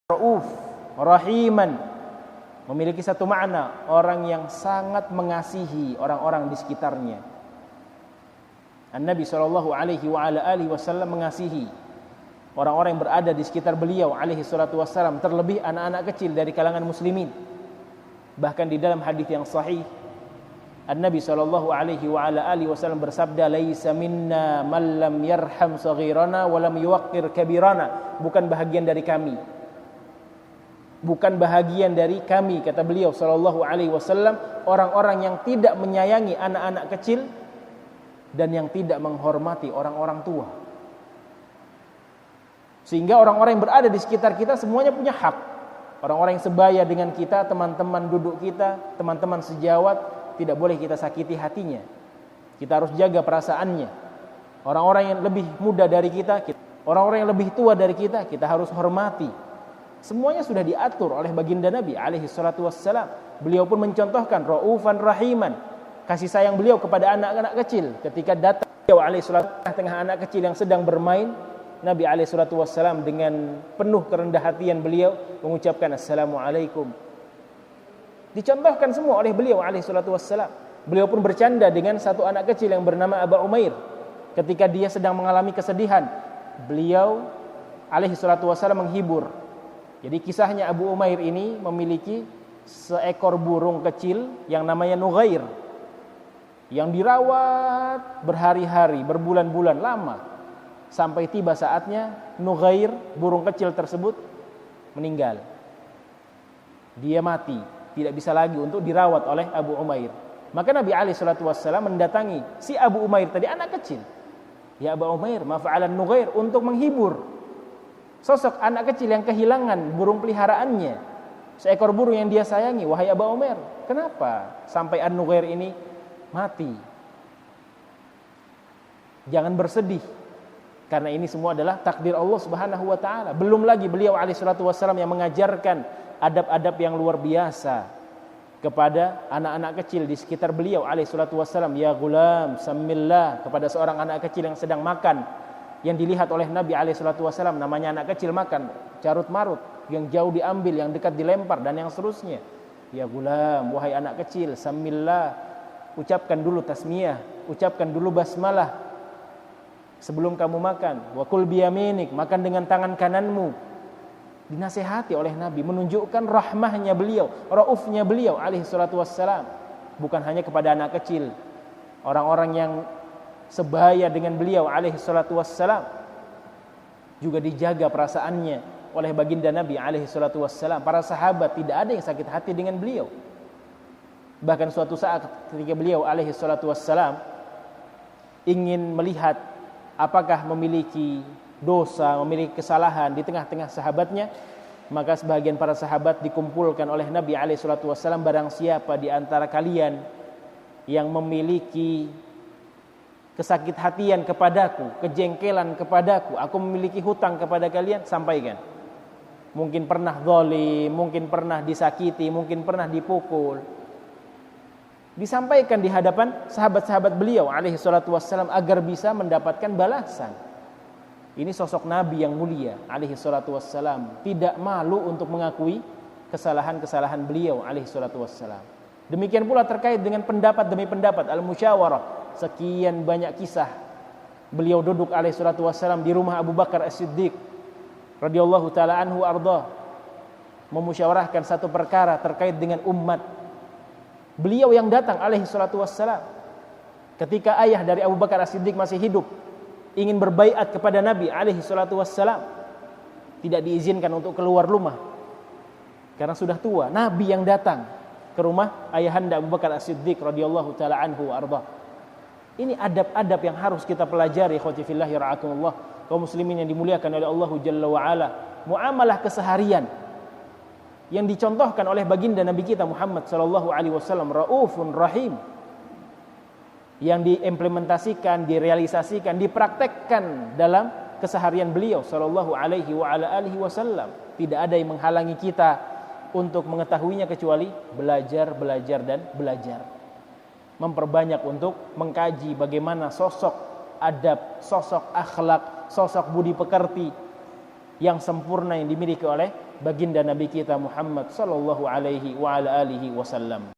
Rauf, rahiman, memiliki satu makna, orang yang sangat mengasihi orang-orang di sekitarnya. An-Nabi sallallahu alaihi wasallam mengasihi orang-orang yang berada di sekitar beliau alaihi salatu wassalam, terlebih anak-anak kecil dari kalangan muslimin. Bahkan di dalam hadis yang sahih, An-Nabi sallallahu alaihi wasallam bersabda, "Laisa minna man lam yarham saghirana wa lam yuwaqqir kabirana." Bukan bahagian dari kami. Bukan bahagian dari kami, kata beliau sallallahu alaihi wasallam, orang-orang yang tidak menyayangi anak-anak kecil dan yang tidak menghormati orang-orang tua. Sehingga orang-orang yang berada di sekitar kita semuanya punya hak. Orang-orang yang sebaya dengan kita, teman-teman duduk kita, teman-teman sejawat, tidak boleh kita sakiti hatinya. Kita harus jaga perasaannya. Orang-orang yang lebih muda dari kita, orang-orang yang lebih tua dari kita harus hormati. Semuanya sudah diatur oleh baginda Nabi alaihi salatu wassalam. Beliau pun mencontohkan raufan rahiman, kasih sayang beliau kepada anak-anak kecil. Ketika datang beliau alaihi salatu tengah anak kecil yang sedang bermain, Nabi alaihi salatu wassalam dengan penuh kerendah hatian beliau mengucapkan assalamualaikum. Dicontohkan semua oleh beliau alaihi salatu wassalam. Beliau pun bercanda dengan satu anak kecil yang bernama Aba Umair. Ketika dia sedang mengalami kesedihan, beliau alaihi salatu wassalam menghibur. Jadi kisahnya Abu Umair ini memiliki seekor burung kecil yang namanya Nughair, yang dirawat berhari-hari, berbulan-bulan lama, sampai tiba saatnya Nughair, burung kecil tersebut, meninggal. Dia mati, tidak bisa lagi untuk dirawat oleh Abu Umair. Maka Nabi alaihi salatu wassalam mendatangi si Abu Umair tadi, anak kecil. Ya Abu Umair, ma fa'alan Nughair, untuk menghibur sosok anak kecil yang kehilangan burung peliharaannya, seekor burung yang dia sayangi. Wahai Abu Umair, kenapa sampai An-Nughair ini mati? Jangan bersedih, karena ini semua adalah takdir Allah Subhanahu wa taala. Belum lagi beliau alaihi salatu wassalam yang mengajarkan adab-adab yang luar biasa kepada anak-anak kecil di sekitar beliau alaihi salatu wassalam. Ya gulam, samillah, kepada seorang anak kecil yang sedang makan, yang dilihat oleh Nabi alaihi salatu wassalam, namanya anak kecil makan carut marut, yang jauh diambil, yang dekat dilempar, dan yang seterusnya. Ya gulam, wahai anak kecil, samillah, ucapkan dulu tasmiyah, ucapkan dulu basmalah sebelum kamu makan. Wa kul biyaminik, makan dengan tangan kananmu. Dinasihati oleh Nabi, menunjukkan rahmahnya beliau, raufnya beliau alaihi salatu wassalam, bukan hanya kepada anak kecil, orang-orang yang sebaya dengan beliau alaihi salatu wassalam juga dijaga perasaannya oleh baginda Nabi alaihi salatu wassalam. Para sahabat tidak ada yang sakit hati dengan beliau. Bahkan suatu saat ketika beliau alaihi salatu wassalam ingin melihat apakah memiliki dosa, memiliki kesalahan di tengah-tengah sahabatnya, maka sebagian para sahabat dikumpulkan oleh Nabi alaihi salatu wassalam, barang siapa di antara kalian yang memiliki kesakit hatian kepadaku, kejengkelan kepadaku, aku memiliki hutang kepada kalian, sampaikan. Mungkin pernah zalim, mungkin pernah disakiti, mungkin pernah dipukul. Disampaikan di hadapan sahabat-sahabat beliau alaihi salatu wassalam agar bisa mendapatkan balasan. Ini sosok Nabi yang mulia alaihi salatu wassalam, tidak malu untuk mengakui kesalahan-kesalahan beliau alaihi salatu wassalam. Demikian pula terkait dengan pendapat demi pendapat, al-musyawarah. Sekian banyak kisah beliau duduk alaihi salatu wassalam di rumah Abu Bakar As-Siddiq radhiyallahu taala anhu arda, memusyawarahkan satu perkara terkait dengan umat. Beliau yang datang alaihi salatu wassalam ketika ayah dari Abu Bakar As-Siddiq masih hidup, ingin berbaiat kepada Nabi alaihi salatu wassalam, tidak diizinkan untuk keluar rumah karena sudah tua. Nabi yang datang ke rumah ayahanda Abu Bakar As-Siddiq radhiyallahu taala anhu arda. Ini adab-adab yang harus kita pelajari, ikhwati fillah yara'akumullah, kaum muslimin yang dimuliakan oleh Allah Jalla wa Ala. Muamalah keseharian yang dicontohkan oleh baginda Nabi kita Muhammad sallallahu alaihi wasallam, raufun rahim, yang diimplementasikan, direalisasikan, dipraktekkan dalam keseharian beliau sallallahu alaihi wa ala alihi wasallam. Tidak ada yang menghalangi kita untuk mengetahuinya kecuali belajar dan belajar. Memperbanyak untuk mengkaji bagaimana sosok adab, sosok akhlak, sosok budi pekerti yang sempurna yang dimiliki oleh baginda Nabi kita Muhammad sallallahu alaihi wa ala alihi wasallam.